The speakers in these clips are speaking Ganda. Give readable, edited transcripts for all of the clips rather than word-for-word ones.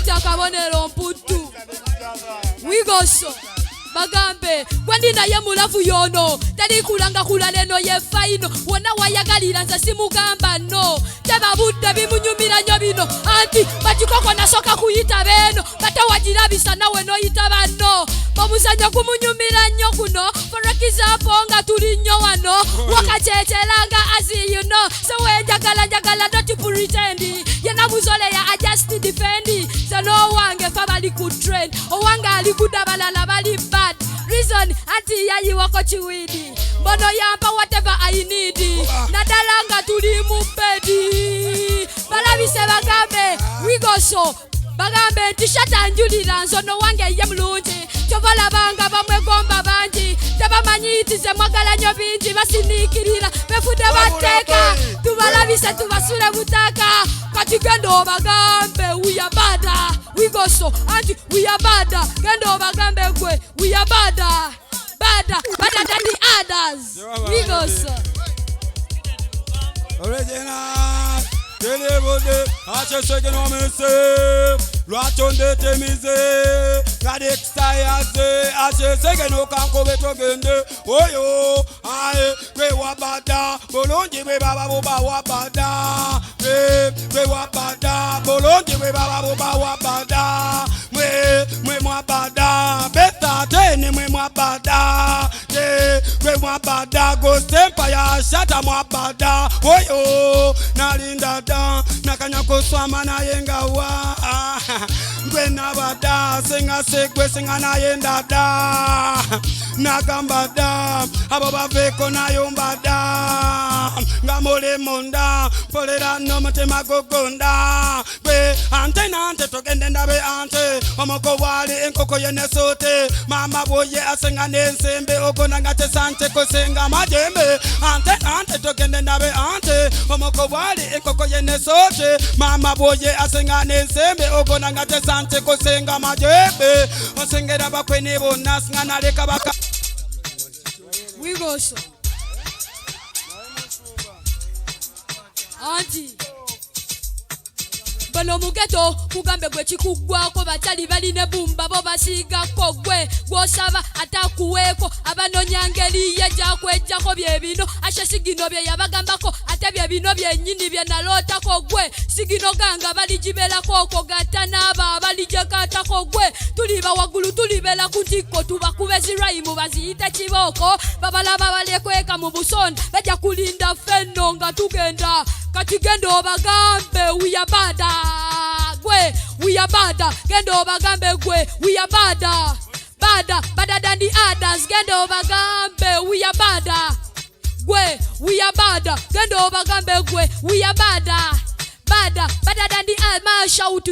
Kwata kabonero mputu. We go so. Bagambe, kwandi na ye mulavu yono. Tali kulanga kulaleno ye faino. Wona wayagalira nza simugamba no. Teba budde bimunyumira nyo bino. Anti, bachikoko nasoka kuyita beno. Bata wajirabisa nawe no yita bano. Babuzanya kumunyumira nyo kuno. For example, nga tuli nyo wano. Wakachelanga as you know. So we jagala not to pretend. Yena muzole ya adjust defend. So no wange family could train. O wanga alikuda balala bali bad. Reason anti ya you wako chiwidi. Bono yampa whatever I need. Nadalanga tuli mupedi. Balabi se bagambe. We go so. Bagambe tishata njuli lanzo no wange ye mlunji. Chovala banga bamwe gomba banji. Teba manyiti ze mwagala nyo binji. Basinikirira befude bateka. Tubalabi se tubasure butaka. Katigendo bagambe we are bada. We go so anti we are bada. Gendo bagambe gwe we are bada. Bada than the others. We go so. Original. Tenebode, ache sege no mese, luatonde temize, kadek sayaze, ache sege no kanko beto gende, oyo, ae, we wabada, bolonji we baba boba wabada, we wabada, bolonji we baba boba wabada, we mwabada, beta teni we mwabada, we mwabada, go sempa ya shata mwabada, oyo, nalinda nakanya koswama na yenga wa ngwe nabada senga sekwe senga na yenda da nakamba da abo baveko na yomba da ngamole monda polera no mutema gogonda kwe ante na ante togende ndabe ante omoko wali enkoko yene sote mama boye asenga nensembe ogona ngate sante kosenga majembe ante na ante togende ndabe ante omoko wali enkoko yene sote mama boye asenga nensembe ogona ngate sante kosenga majembe osengera bakweni bona singana leka baka. We go so. Auntie. Bano mugeto kugambe gwe chikugwa ko batali bali ne bumba bo basiga ko gwe gwosaba atakuweko abanonyangeli yaja kweja ko byebino ashe sigino bye yabagamba ko ate byebino byenyini bye nalota ko gwe sigino ganga bali jibela koko gatana aba bali jakata ko gwe tuliba wagulu tulibela kutiko tubakube ziraimu baziyita kiboko babalaba bale kweka mu busonda baja kulinda fenno nga tugenda katigendo bagambe we are bada. Gwe, we are bada. Gendo bagambe gwe, we are bada. Bada than the others. Gendo bagambe, we are bada. Gwe, we are bada. Gendo bagambe gwe, we are bada. Bada than the others. Ma shout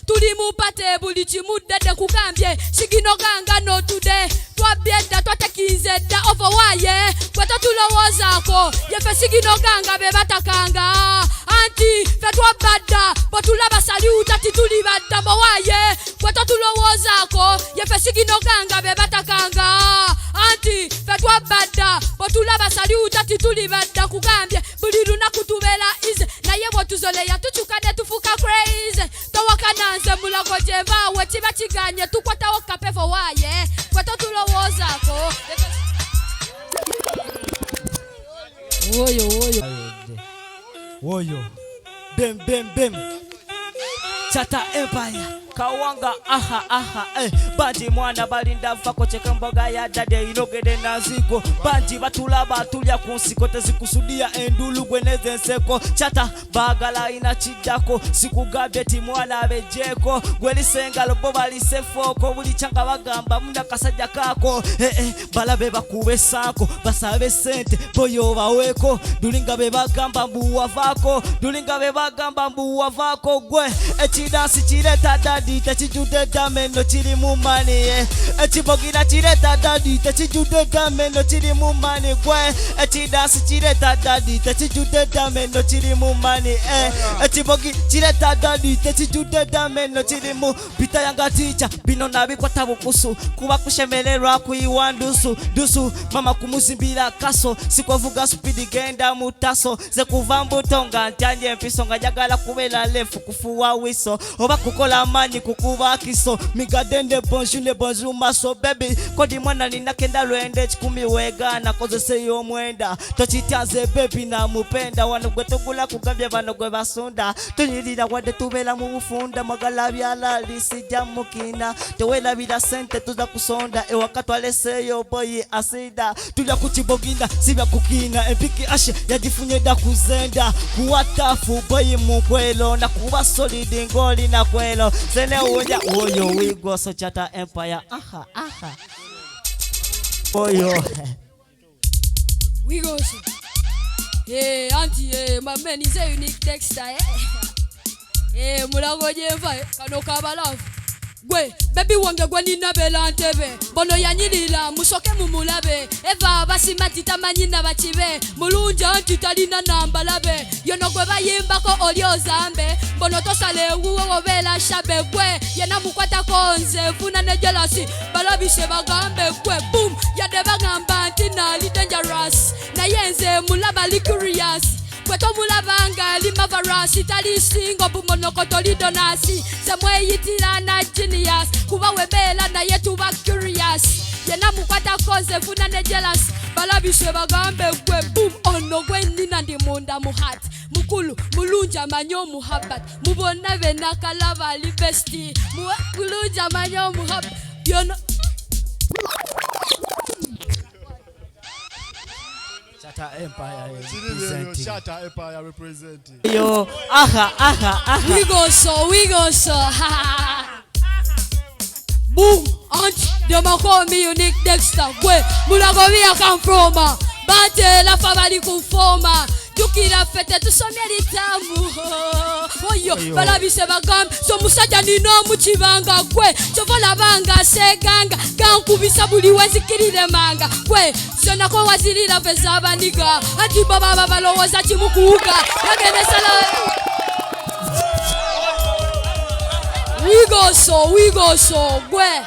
tulimupate bulichi mudade kukambye. Sigino ganga no today. Twabienda twatekinzedda over waye. Kwata tulowozako. Yefe sigino ganga bebatakanga. Anti fetwa bada botulaba saluta tituli bada bawaye kwata tulowozako yefe sigino ganga bebatakanga anti fetwa bada botulaba saluta tituli bada kugambye buli lunaku tubela ize naye botuzole ya tuchukane tufuka crazy towakananze mulago jeva wetiba kiganye tukwata okapefo waye kwata tulowozako Woyo, bem, Chata Empire, Kawanga, aha, Banji mwana balinda fako cheka mboga ya dade inogede nazigo. Banji batula batulia kunsiko tezikusudia endulu gweneze nseko. Chata bagala ina chidako, siku gabeti mwana bejeko. Gweli senga lobo bali sefoko, wuli changa bagamba munda kasaja kako. Balabe bakuwe sako, basabe sente, boyo waweko. Dulinga beba gamba mbuwa vako, gwe. Echidansi chireta dadi. dadi techijude dame no chiri mumani echibogina chireta dadi techijude dame no chiri mumani gwe echidasi chireta dadi techijude dame no chiri mumani echibogi chireta dadi techijude dame no chiri mu pita yanga ticha bino nabikwata bukusu kuba kushemererwa kuyiwandusu dusu mama kumuzimbira kaso sikovuga speed genda mutaso ze kuva mbutonga ntanje mpiso ngajagala kubela lefu kufuwa wiso oba kukola manyi kukuba kiso migadende bonjour maso baby kodi mwana ninakenda lwende chikumi wega na kozese yo mwenda tochitaze baby na mupenda wanogwe togula kugambya banogwe basunda tunyirira wade tubela mu bufunda magala byala sija mukina tewela bila sente tuza kusonda ewakatwale seyo boy asida tulya kuchiboginda sibya kukina empiki ashe yajifunye da kuzenda kuwatafu boy mukwelo na kuba solid ngoli na kwelo sene uja oyo wigo so chata empire aha oyo wigo so auntie my man is a unique textile Mulago jeva kano kabalafu gwe baby wange gwe nina belantebe bono yanyilila musoke mumulabe eva basimati tamanyina bachibe mulunja ntitalina nambalabe yono gwe bayimbako oliozambe bono tosale wuwe wobela shabe gwe yena mukwata konze funa ne jealousy balabise bagambe gwe boom yade bagamba ntina li dangerous na yenze mulaba li curious Kweto mulabanga lima varasi tali singo bumonoko li donasi semwe yitira na genius kuba webela na yetu ba curious yena mukwata konse funa ne jealous balabishe bagambe gwe boom ono gwe nina ndi munda muhat mukulu mulunja manyo muhabat mubona vena kalava libesti mulunja manyo muhabat yono Shatter Empire representing. Yo, aha. We go so. Boom, aunt, they call me unique Dexter. Where Mulago We come from? Bate la family conforma. Tukira fete tu someri tamu. Oyo, balabise bagam. So musaja ni no muchivanga. Kwe, chovola banga seganga. Gankubisa buli wezikirire manga. Kwe, sona kwa waziri la vezaba niga. Ati baba balowoza chimukuga. Yagene sala. We go so. Kwe.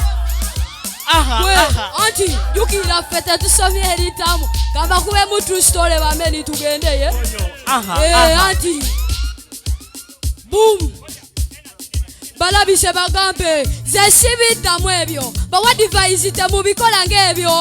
Aha. Auntie, yukira fete tu someri tamu. Kama kuwe mu true story bameni tugende ye. Aha. Auntie. Boom. Balabise bagambe zesibita mwebyo bawadivayizite mubikola ngebyo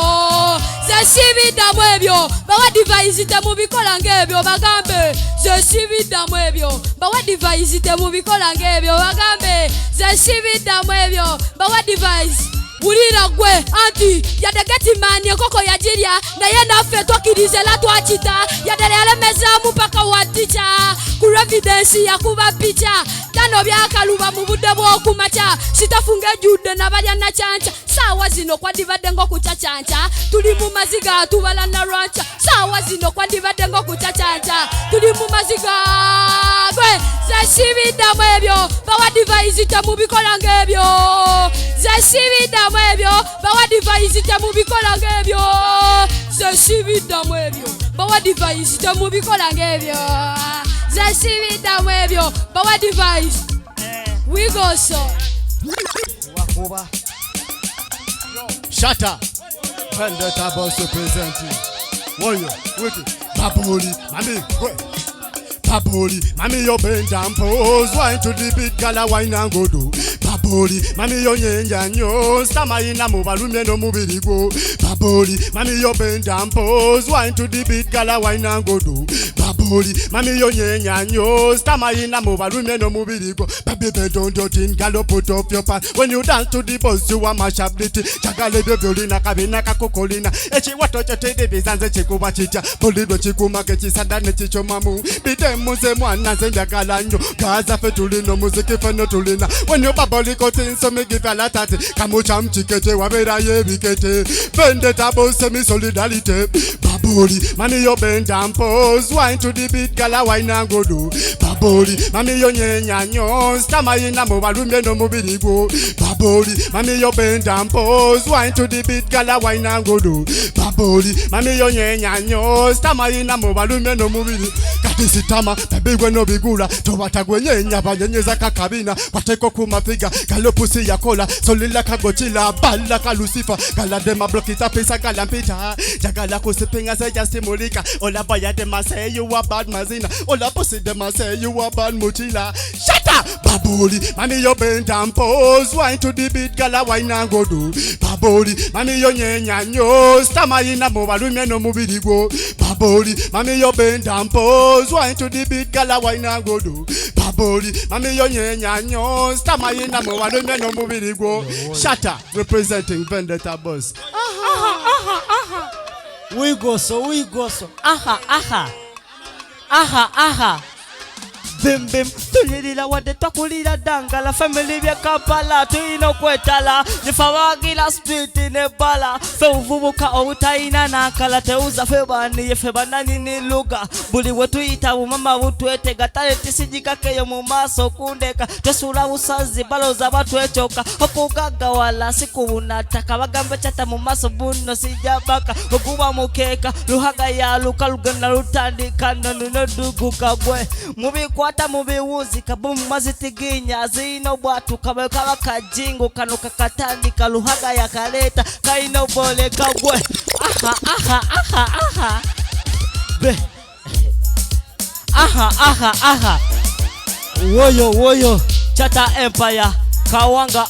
zesibita mwebyo bawadivayizite mubikola ngebyo bagambe zesibita mwebyo bawadivayizite mubikola ngebyo bagambe zesibita mwebyo bawadivayiz Urira gwe anti yadegeti mani koko yajiria na yena fetwa kirizela twachita yadelele meza mupaka waticha ku evidence ya kuba picha tano byakaluba mu budde bwo kumacha sitafunge jude na balya na chancha sawa zino kwa divade ngo kuchachancha tuli mu maziga tubala na rancha sawa zino kwa divade ngo kuchachancha tuli mu maziga gwe zesibida mwebyo bawadivayizite mu bikola ngebyo zesibida mwebyo bawadivayizite mu bikola ngebyo zesibida mwebyo bawadivayizite mu bikola ngebyo zesibida mwebyo bawadivayiz we go so wakuba Shatter Vendetta boss representing Warrior Wiki Baboli Mami Baboli Mami yo bend and pose wine to the beat gala wine and go do Baboli Mami yo nyenja nyo Stama ina mubalume no mubiri go Baboli Mami yo bend and pose wine to the beat gala wine and go do Baboli Mami yo nyenja nyo Stama ina mubalume no mubiri go Baby bend your tin galo put up your pants When you dance to the boss you want mash up the tea Chagale violina kabina kakokolina Echi watoto tede bizanze chikuba chicha Polido chikuma kechi sadane chicho mamu Bite muze mwana zenjagala nyo Gaza fe tulino muziki feno tulina When you baboli kotin so me give a latati Kamucha mchikete wabera ye bikete Vendetta boss semi solidarity Baboli, mommy you bend and pose. Wine to the beat, gala wine and go do. Baboli, mommy you nyenya nyo. Stama ina mo balume no mo biligo. Baboli, mommy you bend and pose. Wine to the beat, gala wine and go do. Baboli, mommy you nyenya nyo. Stama ina mo balume no mo biligo. Kati sitama, baby we no bigula. Towata gwe nyenya banyenyeza kakabina. Wateko kumafiga, galopusi ya kola. Solila kagochila, bala ka Lucifer. Gala dema blokita pesa galampita. Jagala kusipinga se justimulika. Ola baya dema say you a bad mazina. Ola pussy dema say you a bad muchila. Shut up! Baboli, mommy you bend and pose. Wine to the beat, gala wine and go do. Baboli, mommy you nyenya nyo. Stama ina mo balume no mubirigo. Baboli, mommy you bend and pose. Wine to the beat, gala wine and go do. Baboli, mommy you nyenya nyo. Stama ina mo balume no mubirigo. Shut up! Representing Vendetta Boss. We go so. Aha. Bim bim, tulilila wade takulila danga la family vya Kampala tuino kwetala nifawagila street nebala fe uvubuka outaina na kala teuza febani yefebana nini luga buli wetu itabu mama wutu etega talenti sijikakeyo mu maso kundeka tesula usazi baloza batu echoka okugaga wala siku unataka bagambe chata mu maso buno sijabaka okuba mukeka luhaga ya luka lugana lutandika no dugu kagwe mubi kwata mubi wuzi kabumu mazitiginya zino bwatu kabeka bakajingo kano kakatandika luhaga ya kaleta kaino bole kagwe be woyo chata empire kawanga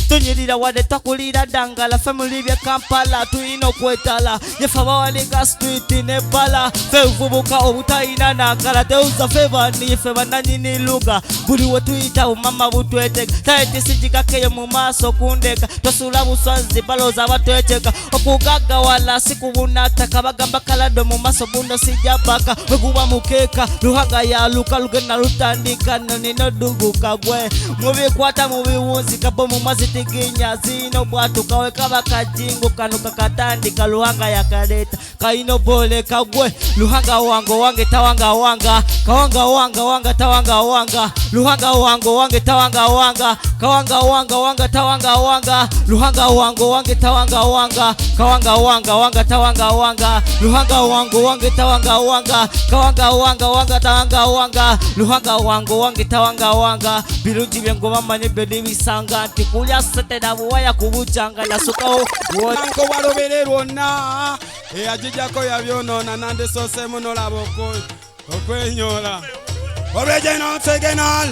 tunyirira wade takulira danga la family vya Kampala tuino kwetala yefa walinga street nebala fe uvubuka obutaina na kala teuza feva ni feva nanyini luga buli wetu ita mama butweteka taiti sijikakeyo mu maso kundeka tosula buswazi baloza batweteka okugaga wala siku bunataka bagamba kalado mu maso buno sijabaka weguba mukeka luhaga ya luka lugena lutandika nino dugu kagwe mubi kwata mubi wunzi kapo mu mazitiginya zino bwatu kaweka bakajingo kano kakatandika luhanga ya kaleta kaino bole kagwe luhanga wango wange tawanga wanga kawanga wanga tawanga wanga luhanga wango wange tawanga wanga kawanga wanga tawanga wanga luhanga wango wange tawanga wanga kawanga wanga tawanga wanga luhanga wango wange tawanga wanga kawanga wanga tawanga wanga luhanga wango wange tawanga wanga biruji byengoma manye bedi bisanga tikulya sete na buwaya kubuchanga nasukaho Anko walobererona ajijako yabyonona nande sose muno laboko okwenyola original segenal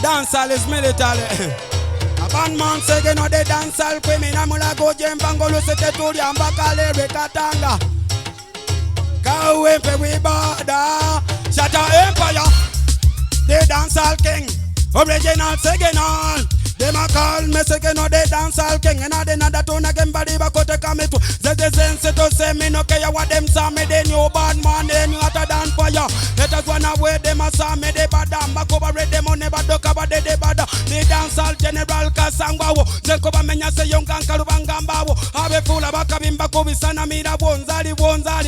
dancehall is military abandman segeno de dancehall kwemina mulago jembangolo sete tuli ambakale rekatanga kawe pe bada shata empire the dancehall king original segenal. Them a call me Segeno the dancehall king. And I another tune again body bakote come to the sense to say me no care what them saw me. Then you bad man then you hotter than fire. Let us run away them a saw me. They bad and back over them on never do cover they bad. The dancehall general Kasangbawo. Then cover me say young Kankalubangambao. Have a full of bakabimba kubisana mira wonzali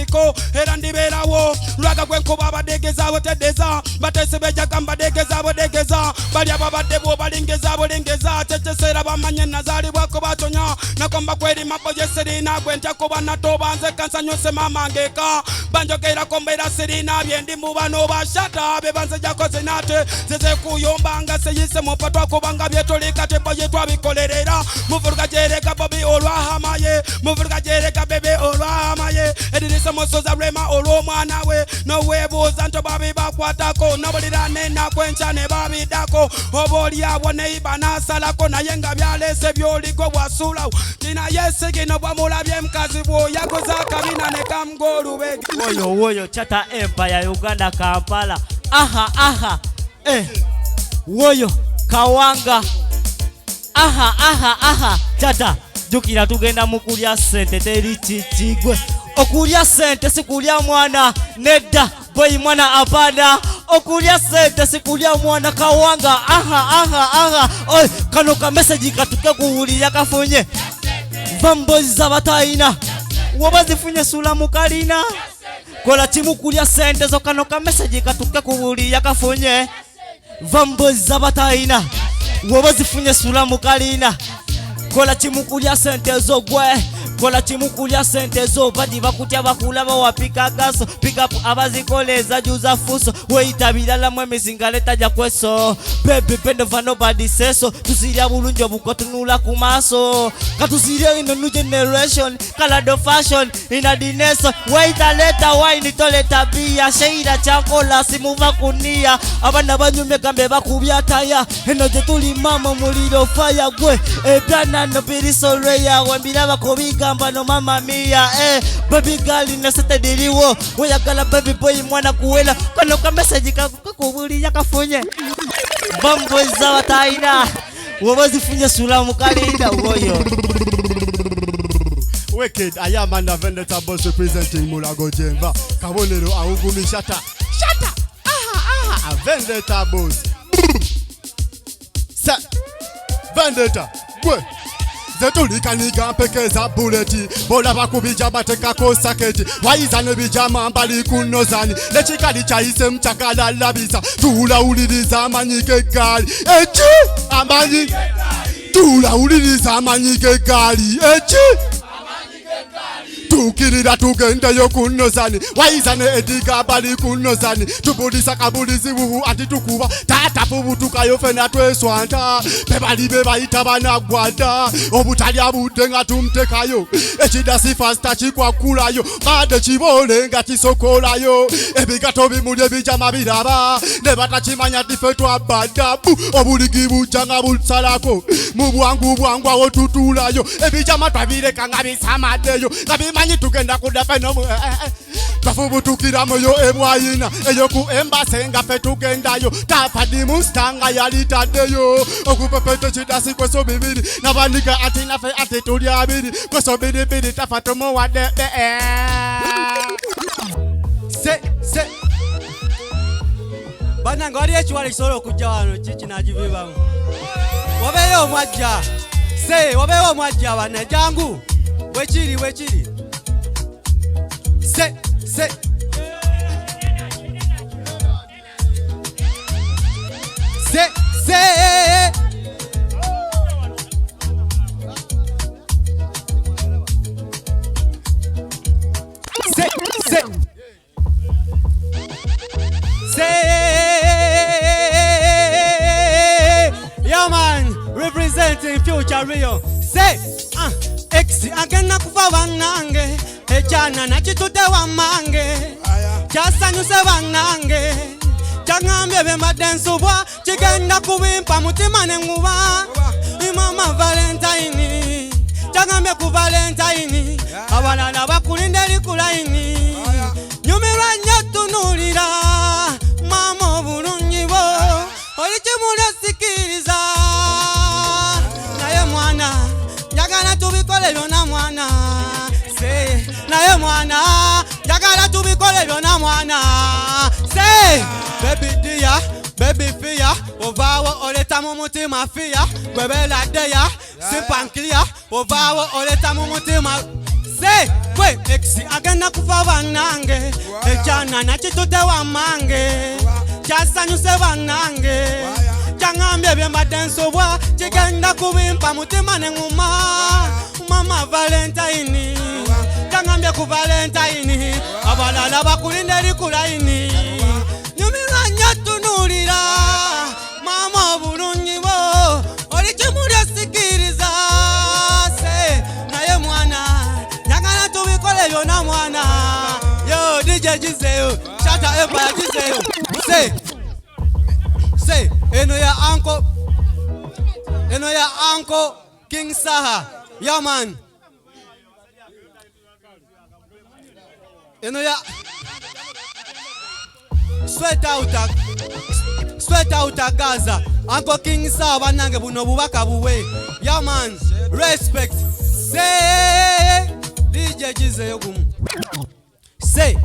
ko. Head and the bela wo. Raga gwen kubaba degeza wote deza. But I say beja kamba degeza wo degeza. Badia baba debo balingeza wo dengeza. Cheche sera bamanye nazari wako batonya na komba kweli mapoje serina gwenta ko banatoba nze kansanyo se mamangeka banjo keira kombera serina byendi mubano bashata be banze jako zenate zeze kuyombanga seyise mopatwa ko banga byetolika teboye twabikolerera muvuruga jereka bobi olwahamaye muvuruga jereka bebe olwahamaye edinisa mosoza rema olomwana we no webuza nto babi bakwatako nobolirane na kwencha ne babi dako oboli abone ibanasa salako na yenga byalese byoliko bwasula tina yesigino bwamulabye mkazi bwo yakoza kabina ne kamgolu begi woyo chata empire Uganda Kampala woyo kawanga chata jukira tugenda mukulya sente teri chichigwe okulya sente sikulya mwana nedda boy mwana abaana okulya sente sikulya mwana kawanga oy kano ka message katuke kuwulira kafunye vambozi zabataina woba zifunye sula mukalina kola timu kulya sente zokano ka message katuke kubuli yakafunye vamboza bataina woba zifunye sula mukalina kola timu kulya sente zogwe kola timu kulya sente zo badi bakutya bakulaba wapika gaso pick up abazikoleza juza fuso weitabira la mwe mizingaleta ja kweso bebe pendo va nobody seso tusiria bulunjo bukotunula kumaso katusiria in the new generation kalado fashion in a dineso waita leta wine toleta bia sheira chakola simuva kunia abana banyume kambe bakubya taya enoje tuli mama muliro fire gwe ebana no biriso reya wembira bakobiga no mama mia baby girl nasete diliwo oyagala baby boy mwana kuwela kano ka message kakubuli yakafunye bambo za bataina wobazifunye sula mukalinda woyo Wicked, I am and the vendetta boss representing Mulago Jemba. Kabonero augumi shata. Shata. A vendetta boss. Sa. Vendetta. Gwe. Zetulika niga pekeza buleti bola bakubija bateka ko saketi waizane bijama mbali kunozani lechikali chaise mchakala labisa tula uliliza amanyike gali echi amanyi tula uliliza amanyike gali echi tukirira tugende yo kunozani waizane ediga bali kunozani tubulisa kabulizi bubu atitukuba tata pubutuka yo fena tweswanta bebali bebayita banagwada obutali abude nga tumtekayo ekidasi fasta chikwakulayo bade chibole nga tisokolayo ebigato bimulye bijama biraba ne batachimanya tifeto abadabu obuligi bujanga bulsalako mu bwangu awo tutulayo ebijama twabire kanga bisamadeyo kabimanyi tugenda kudafa no bafubutukira moyo ebwayina eyo ku embassy nga fe tugendayo tapadi mustanga yalitadeyo okupepete chidasi kweso bibiri nabanika atina fe atituli abiri kweso bibiri tafatomo wade se bana ngari echiwali kisoro kujja wano chichi najibibamu wabeyo mwajja se wabeyo mwajja bana jangu wechiri se yeah man representing future Rio say Exi agena kufa wanange echana na chitute wa mange chasanyuse wanange changambye bemba densubwa chigenda kubimpa mutima nenguba imama Valentine changambye ku Valentine abalala bakulinde likulaini nyumirwa nyatunulira mama obulunyibo olichimule sikiriza naye mwana Jagala tubikole byona mwana say naye mwana jagala tubikole byona mwana say baby dear baby fear ovawo oleta mu mutima fear gwebela deya sipanklia ovawo oleta mu mutima say we exi agenda kufa banange echana na chitute wa mange chasanyuse banange changambye byemba densobwa chigenda kubimpa mutima nenguma mama Valentine changambye ku Valentine abalala bakulinde likulaini nyumirwa nyatunulira mama bulunyibo olichimulya sikiriza se naye mwana nyagala tubikole byona mwana yo DJ Jizeyo shata Empire Jizeyo say eno ya uncle King Saha yeah man eno ya sweat out Gaza Uncle King Saha banange buno bubaka buwe yeah man respect say DJ Jizeyo gumu say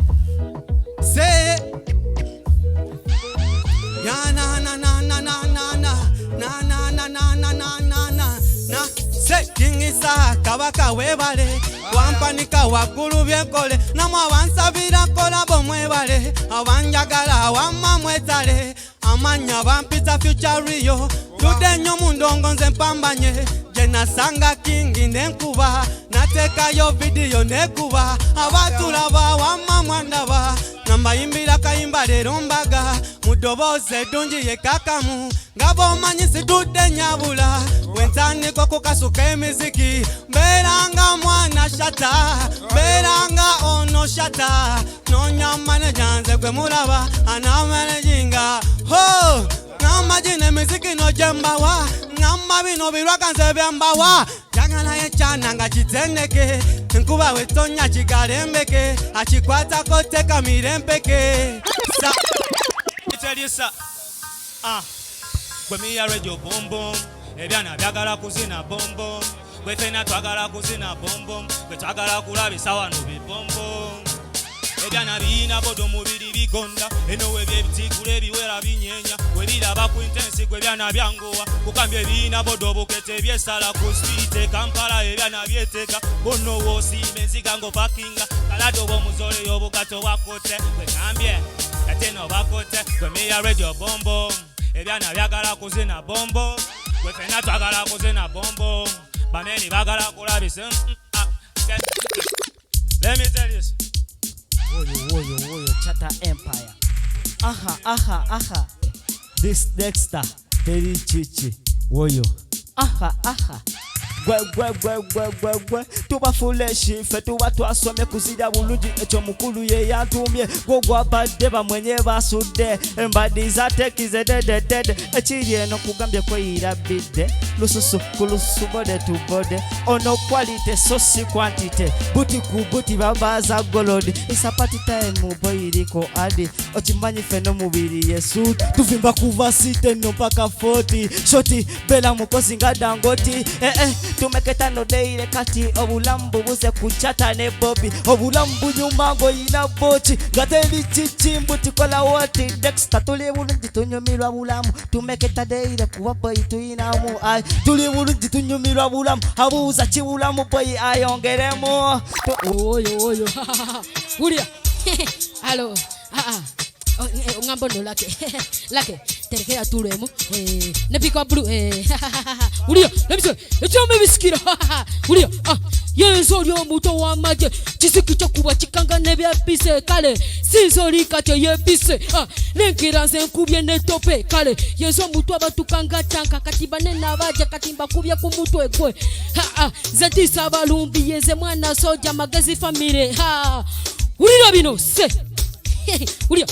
ya na Sekingisa kabaka webale wampanika wakulu byenkole namwe abansabira kola bomwebale abanjagala wamma mwetale amanya bampita future rio tudenyo mundongo nze mpambanye jenasanga kingi nenkuba natekayo video nekuba abatulaba wamma mwandaba namayimbira kayimba lero mbaga mudoboze dungi yekakamu ngabo manyisi tudenya wentandika kukasuka emiziki mberanga mwana shata mberanga ono shata nonyamane janze gwe mulaba anamanejinga ho namajine miziki nojembawa ngamba bino birwakanze byambawa jangana yechana nga kitendeke nkuba wetonya kigalembeke achikwata koteka mirempeke sa Itelisa gwe miya radio boom boom ebyana byagala kuzina boom boom gwe fena twagala kuzina boom boom gwe twagala kulabisa wano boom boom ebyana biyina bodo mubiri bigonda eno webyebitikula ebiwera binyenya webiraba ku intensi gwe byana byangowa kukambye biyina bodo bukete byesala ku street Kampala ebyana byeteka bono wosiime nzigango parkinga kalado bomuzole yobugato wakote gwe kambye ateno bakote gwe miya radio boom boom ebyana byagala kuzina boom boom gwe fena twagala kuzina boom boom bameni bagala kulabisa let me tell you Woyo, Chata Empire. Aha. This Dexter, Terry Chichi. Woyo. Aha. Gwe tuba fuleshi fe tuba twasomye kuzira bulungi ekyo mukulu ye yantumye gogwa badde bamwenye basudde embadi zatekize dede ekiri eno kugambye kweyira bidde lususu kulusu bode to bode ono quality so si quantity buti ku buti babaza golodi isa party time boyiriko adi okimanyi fe no mubiri yesu tuvimba kuva site no paka 40 shoti bela mukozi nga dangoti tumeketa no deire kati obulambu buze kuchata ne Bobby obulambu nyuma ngo ina bochi gateli chichimbu tikola wati Dexter tuli bulungi tunyumirwa bulamu tumeketa deire kuba boy tuinamu ai tuli bulungi tunyumirwa bulamu abuza chibulamu boy ayongeremo oyo ulia halo ngambo no lake terekea tulemo nepika blue ulia lebiso echome bisikira ulia yenzo lyo muto wa maje chisiki kuba chikanga nebya pise kale sinzoli kate yepise nenkiranze nkubye netope kale yenzo muto abatukanga tanka katibane nabaje katimba kubye ku muto egwe zati sabalumbi yenze mwana soja magezi family ulia bino se ulia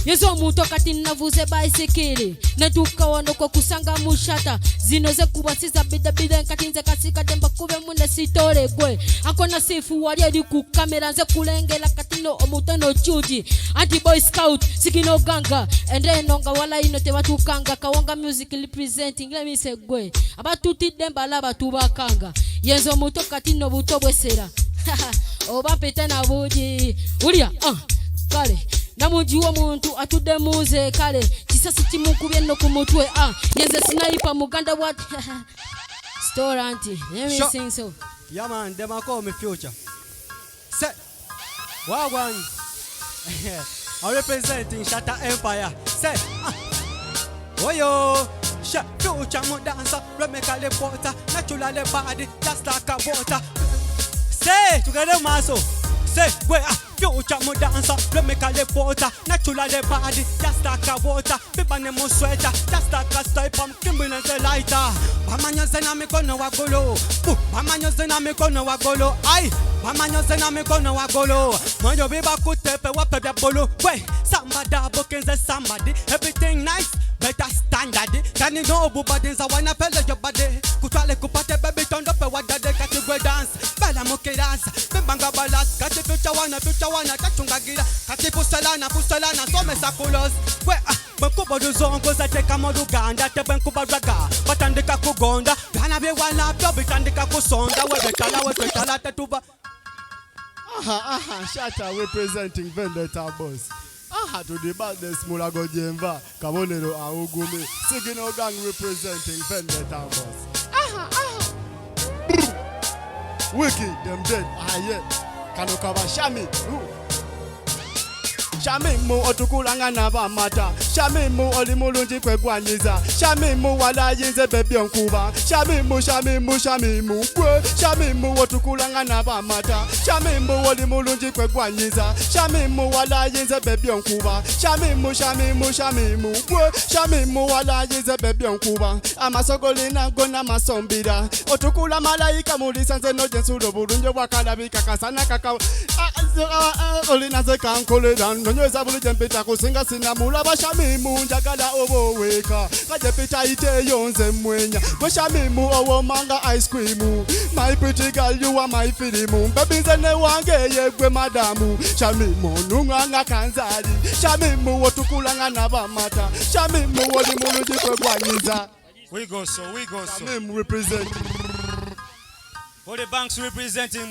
yezo muto kati navuze bicycle natuka wano kwa kusanga mushata zinoze kubasiza bida nkatinze kasika demba kube mune sitore gwe akona sifu wali adi ku kamera nze kulengela katino omutano chuji anti boy scout sikino ganga ende nonga wala inote batukanga kawanga music representing let me say gwe abatuti demba laba tubakanga yezo muto kati no buto bwesera oba peta na buji ulia kale namujiwa muntu atude muze kale kisasi kimukubye no kumutwe yenze sniper muganda what store auntie let me sing so yeah man them call me future set wagwan I representing Shatta Empire set oyo future mo dancer remekale porter naturally body just like a water say together maso say where future mo dancer remekale porter naturally body just like a water bibane mo sweater just like a style from Kimberly and the lighter bamanyoze na mikono wagolo bamanyoze na mikono wagolo ai bamanyoze na mikono wagolo moyo biba kutepe wape bya bolo we somebody bokenze somebody everything nice better standard can you know bubadins I wanna feel your body kutwale kupate baby turn up what the category dance bala moke dance banga balas kati future wana kachunga gira kati puselana so me sakulos we benkuba duzongo za teka moduganda te benkuba draga batandika kugonda bana be wala byo bitandika kusonda we betala tetuba Shatta representing Vendetta boss. To the baddest Mulago Jemva, Kabonero Augumi, Signal Gang representing Vendetta boss. Wicked, them dead. Ah, yeah. Kanokaba Shami. Shamimu otukulanga nabamata Shamimu olimulungi kwegwanyiza Shamimu walayinze bebi onkuba Shamimu kwe Shamimu otukulanga nabamata Shamimu olimulungi kwegwanyiza Shamimu walayinze bebi onkuba Shamimu kwe Shamimu walayinze bebi onkuba Amasogolina gona masombira Otukula malayika mulisanze no jensulo bulungi bwakalabika kasana kakao Olina ze kankolera Nonyeza buli jempita kusinga sinamulaba Shamimu njagala oboweka Kajepita ite yonze mwenya Gwe Shamimu owo manga ice cream My pretty girl you are my film Baby nze ne wange yegwe madamu Shamimu nunganga kanzali Shamimu otukulanga nabamata Shamimu oli mulungi kwegwanyiza We go so Shamimu represent For the banks representing